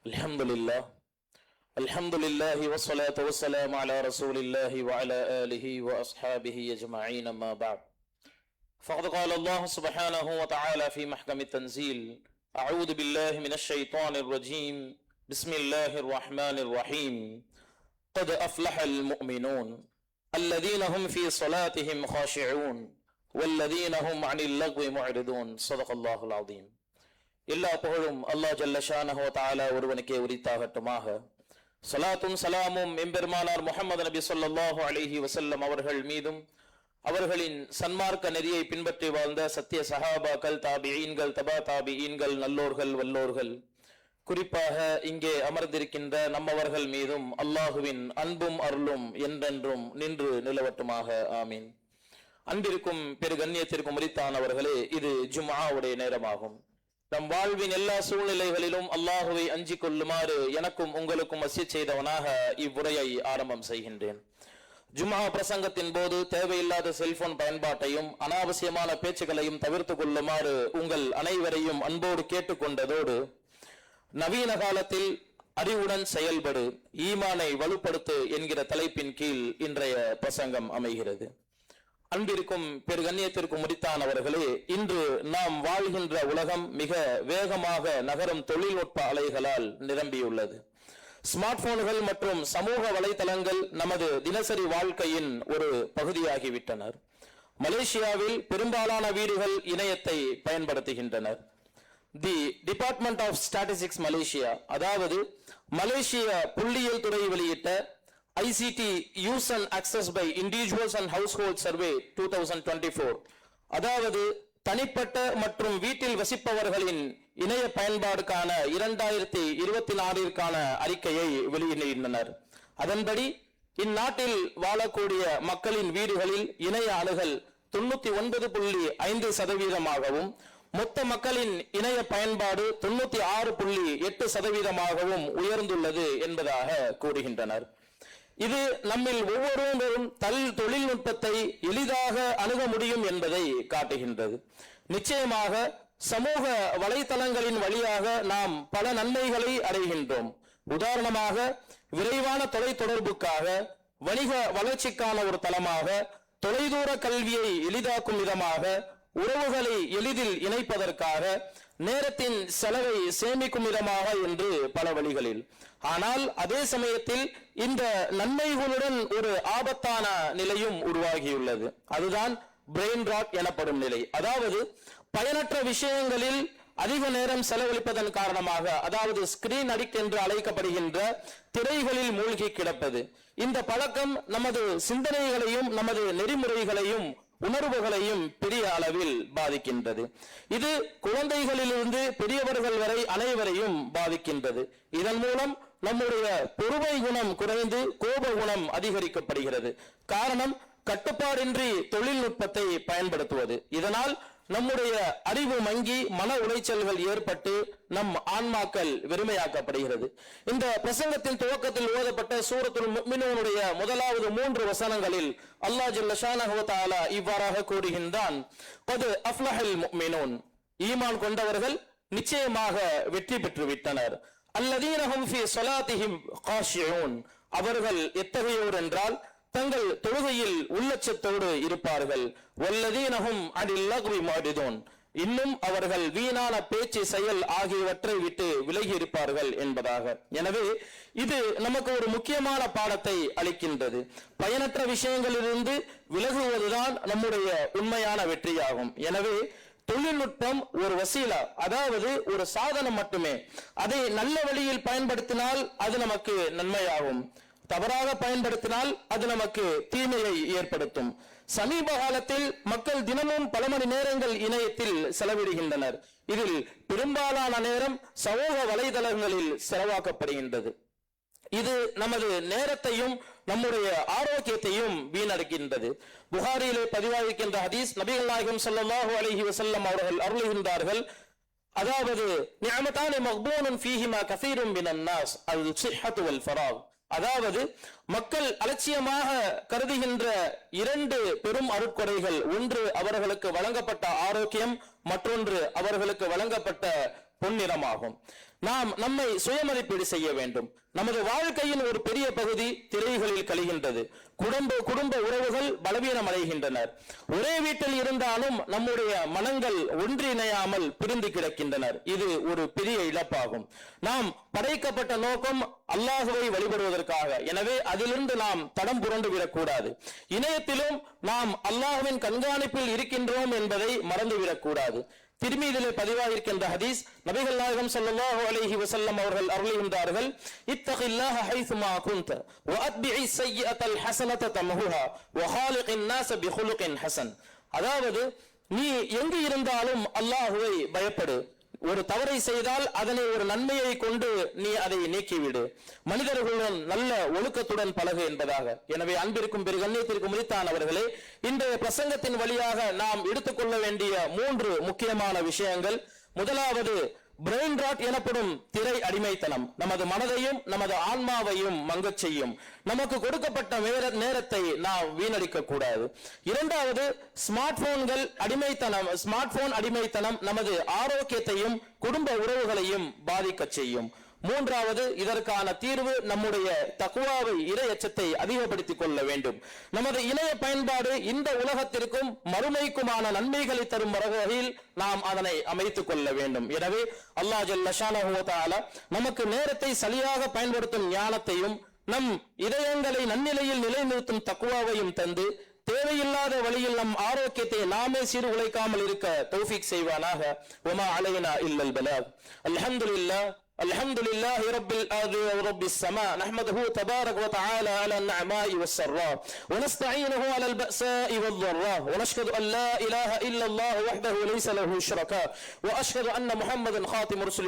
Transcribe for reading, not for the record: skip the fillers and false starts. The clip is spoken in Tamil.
Alhamdulillah wassalatu wassalamu ala rasulillahi wa ala alihi wa ashabihi ajma'in amma ba'd. Faqad qala Allah subhanahu wa ta'ala fi mahkami tanzil. A'udhu billahi minash shaitanir rajim. Bismillahir rahmanir rahim. Qad aflaha al-mu'minun alladhina hum fi salatihim khashi'un walladhina hum 'anil lagwi mu'ridun. Sadaqallahul azim. எல்லா புகழும் அல்லாஹ் ஜல்ல ஷானஹு வ தஆலா ஒருவனுக்கே உரித்தாகட்டுமாக. ஸலாத்தும் ஸலாமும் எம்பெருமானார் முஹம்மது நபி ஸல்லல்லாஹு அலைஹி வஸல்லம் அவர்கள் மீதும் அவர்களின் சன்மார்க்க நெறியை பின்பற்றி வாழ்ந்த சத்திய சஹாபாக்கள், தாபிஈன்கள், தபா தாபிஈன்கள், நல்லோர்கள், வல்லோர்கள், குறிப்பாக இங்கே அமர்ந்திருக்கின்ற நம்மவர்கள் மீதும் அல்லாஹுவின் அன்பும் அருளும் என்றென்றும் நின்று நிலவட்டுமாக. ஆமீன். அன்பிற்கும் பெரு கண்ணியத்திற்கும் உரித்தானவர்களே, இது ஜும்ஆவுடைய நேரமாகும். நம் வாழ்வின் எல்லா சூழ்நிலைகளிலும் அல்லாஹுவை அஞ்சிக் கொள்ளுமாறு எனக்கும் உங்களுக்கும் வசியத் செய்தவனாக இவ்வுரையை ஆரம்பம் செய்கின்றேன். ஜும்ஆ பிரசங்கத்தின் போது தேவையில்லாத செல்போன் பயன்பாட்டையும் அனாவசியமான பேச்சுகளையும் தவிர்த்து கொள்ளுமாறு உங்கள் அனைவரையும் அன்போடு கேட்டுக்கொண்டதோடு, நவீன காலத்தில் அறிவுடன் செயல்படு, ஈமானை வலுப்படுத்து என்கிற தலைப்பின் கீழ் இன்றைய பிரசங்கம் அமைகிறது. அன்பிற்கும் பெரு கண்ணியத்திற்கும் உரித்தானவர்களே, இன்று நாம் வாழ்கின்ற உலகம் மிக வேகமாக நகரும் தொழில்நுட்ப அலைகளால் நிரம்பியுள்ளது. ஸ்மார்ட் போன்கள் மற்றும் சமூக வலைதளங்கள் நமது தினசரி வாழ்க்கையின் ஒரு பகுதியாகிவிட்டனர். மலேசியாவில் பெரும்பாலான வீடுகள் இணையத்தை பயன்படுத்துகின்றனர். The department of statistics Malaysia, அதாவது மலேசிய புள்ளியியல் துறை வெளியிட்ட ICT use and access by individuals and household survey 2024, அதாவது தனிப்பட்ட மற்றும் வீட்டில் வசிப்பவர்களின் இணைய பயன்பாடுக்கான 2024 அறிக்கையை வெளியிடுகின்றனர். அதன்படி இந்நாட்டில் வாழக்கூடிய மக்களின் வீடுகளில் இணைய அணுகல் 99.5%, மொத்த மக்களின் இணைய பயன்பாடு 96.8% உயர்ந்துள்ளது என்பதாக கூறுகின்றனர். இது நம்மில் ஒவ்வொருவரும் தொழில்நுட்பத்தை எளிதாக அணுக முடியும் என்பதை காட்டுகின்றது. நிச்சயமாக சமூக வலைதளங்களின் வழியாக நாம் பல நன்மைகளை அடைகின்றோம். உதாரணமாக, விரைவான தொலைத்தொடர்புக்காக, வணிக வளர்ச்சிக்கான ஒரு தளமாக, தொலைதூர கல்வியை எளிதாக்கும் விதமாக, உறவுகளை எளிதில் இணைப்பதற்காக, நேரத்தின் செலவை சேமிக்கும் விதமாக என்று பல வழிகளில். ஆனால் அதே சமயத்தில் இந்த நன்மைகளுடன் ஒரு ஆபத்தான நிலையும் உருவாகியுள்ளது. அதுதான் பிரெயின் ராட் எனப்படும் நிலை. அதாவது பயனற்ற விஷயங்களில் அதிக நேரம் செலவழிப்பதன் காரணமாக, அதாவது ஸ்கிரீன் அடிக்ட் என்று அழைக்கப்படுகின்ற திரைகளில் மூழ்கி கிடப்பது. இந்த பழக்கம் நமது சிந்தனைகளையும் நமது நெறிமுறைகளையும் உணர்வுகளையும் பெரிய அளவில் பாதிக்கின்றது. இது குழந்தைகளிலிருந்து பெரியவர்கள் வரை அனைவரையும் பாதிக்கின்றது. இதன் மூலம் நம்முடைய பொறுமை குணம் குறைந்து கோப குணம் அதிகரிக்கப்படுகிறது. காரணம், கட்டுப்பாடின்றி தொழில்நுட்பத்தை பயன்படுத்துவது. இதனால் நம்முடைய அறிவு மங்கி மன உளைச்சல்கள் ஏற்பட்டு நம் ஆன்மாக்கள் வெறுமையாக்கப்படுகிறது. இந்த பிரசங்கத்தின் துவக்கத்தில் ஓதப்பட்ட சூரத்துல் முஃமினூனுடைய முதலாவது 3 வசனங்களில் அல்லாஹ் ஜல்ல ஷானஹு வ தஆலா இவ்வாறாக கூறுகின்றான், கத் அஃப்லஹல் முஃமினூன், ஈமான் கொண்டவர்கள் நிச்சயமாக வெற்றி பெற்று விட்டனர். அல்லதீன ஹும் ஃபீ ஸலாத்திஹிம் காஷிஊன், அவர்கள் எத்தகையோர் என்றால் தங்கள் தொழுகையில் உள்ளச்சத்தோடு இருப்பார்கள். வல்லதீனஹும் அனில் லக்வி முஅரிதூன், இன்னும் அவர்கள் வீணான பேச்சு, செயல் ஆகியவற்றை விட்டு விலகி இருப்பார்கள் என்பதாக. எனவே இது நமக்கு ஒரு முக்கியமான பாடத்தை அளிக்கின்றது. பயனற்ற விஷயங்களிலிருந்து விலகுவதுதான் நம்முடைய உண்மையான வெற்றியாகும். எனவே தொழில்நுட்பம் ஒரு வசீலா, அதாவது ஒரு சாதனம் மட்டுமே. அதை நல்ல வழியில் பயன்படுத்தினால் அது நமக்கு நன்மையாகும், தவறாக பயன்படுத்தினால் அது நமக்கு தீமையை ஏற்படுத்தும். சமீப காலத்தில் மக்கள் தினமும் பல மணி நேரங்கள் இணையத்தில் செலவிடுகின்றனர். இதில் பெரும்பாலான நேரம் சமூக வலைதளங்களில் செலவாக்கப்படுகின்றது. இது நமது நேரத்தையும் நம்முடைய ஆரோக்கியத்தையும் வீணடிக்கின்றது. புகாரியிலே பதிவாகின்ற ஹதீஸ், நபிகள் நாயகம் ஸல்லல்லாஹு அலைஹி வஸல்லம் அவர்கள் அருளுகின்றார்கள், அதாவது நிஅமதானி மக்பூனுன் ஃபீஹிமா கஸீரும் மினன் நாஸ் அல் ஸிஹ்ஹத்து வல் ஃபராக், அதாவது மக்கள் அலட்சியமாக கருதுகின்ற 2 பெரும் அருட்கொடைகள். ஒன்று அவர்களுக்கு வழங்கப்பட்ட ஆரோக்கியம், மற்றொன்று அவர்களுக்கு வழங்கப்பட்ட பொன்னிறமாகும். நாம் நம்மை சுயமதிப்பீடு செய்ய வேண்டும். நமது வாழ்க்கையின் ஒரு பெரிய பகுதி திரைகளில் கழிகின்றது. குடும்ப உறவுகள் பலவீனம் அடைகின்றனர். ஒரே வீட்டில் இருந்தாலும் நம்முடைய மனங்கள் ஒன்றிணையாமல் பிரிந்து கிடக்கின்றனர். இது ஒரு பெரிய இழப்பாகும். நாம் படைக்கப்பட்ட நோக்கம் அல்லாஹுவை வழிபடுவதற்காக. எனவே அதிலிருந்து நாம் தடம் புரண்டு விடக்கூடாது. இணையத்திலும் நாம் அல்லாஹுவின் கண்காணிப்பில் இருக்கின்றோம் என்பதை மறந்துவிடக்கூடாது. திருமீதிலே பதிவாகியிருக்கின்ற ஹதீஸ், நபிகள் நாயகம் ஸல்லல்லாஹு அலைஹி வஸல்லம் அவர்கள் அருளுகின்றார்கள், இத்தகில்லாஹ ஹைசுமா குன்த வ அத்பிஇ ஸய்யிஅத்தல் ஹஸனத தம்ஹுஹா வ ஹாலிகின் நாஸ பிஹுலுகின் ஹஸன். அதாவது நீ எங்கு இருந்தாலும் அல்லாஹுவை பயப்படு. ஒரு தவறை செய்தால் அதனை ஒரு நன்மையை கொண்டு நீ அதை நீக்கிவிடு. மனிதர்களுடன் நல்ல ஒழுக்கத்துடன் பழகு என்பதாக. எனவே அன்பிற்கும் பெரு கண்ணியத்திற்கும் உரித்தானவர்களே, இன்றைய பிரசங்கத்தின் வழியாக நாம் எடுத்துக்கொள்ள வேண்டிய 3 முக்கியமான விஷயங்கள். முதலாவது, பிரெயின் ராட் எனப்படும் திரை அடிமைத்தனம் நமது மனதையும் நமது ஆன்மாவையும் மங்கச் செய்யும். நமக்கு கொடுக்கப்பட்ட நேரத்தை நாம் வீணடிக்க கூடாது. இரண்டாவது, ஸ்மார்ட் போன் அடிமைத்தனம் நமது ஆரோக்கியத்தையும் குடும்ப உறவுகளையும் பாதிக்க செய்யும். மூன்றாவது, இதற்கான தீர்வு நம்முடைய தக்வாவை, இறை அச்சத்தை அதிகப்படுத்திக் கொள்ள வேண்டும். நமது இணைய பயன்பாடு இந்த உலகத்திற்கும் மறுமைக்குமான நன்மைகளை தரும் வகையில் நாம் அதனை அமைத்துக் கொள்ள வேண்டும். எனவே அல்லாஹ் ஜல்ல ஷானஹு வ தஆலா நமக்கு நேரத்தை சரியாக பயன்படுத்தும் ஞானத்தையும் நம் இதயங்களை நன்னிலையில் நிலைநிறுத்தும் தக்வாவையும் தந்து தேவையில்லாத வழியில் நம் ஆரோக்கியத்தை நாமே சீர்குலைக்காமல் இருக்க தௌஃபீக் செய்வானாக. வமா அலைனா இல்லல் பலாக். அல்ஹம்துலில்லாஹ் الحمد لله رب الأرض ورب السماء، نحمده تبارك وتعالى على النعماء والسراء، ونستعينه على البأساء والضراء، ونشهد أن لا إله إلا الله وحده ليس له شركاء، وأشهد أن محمدا خاتم رسل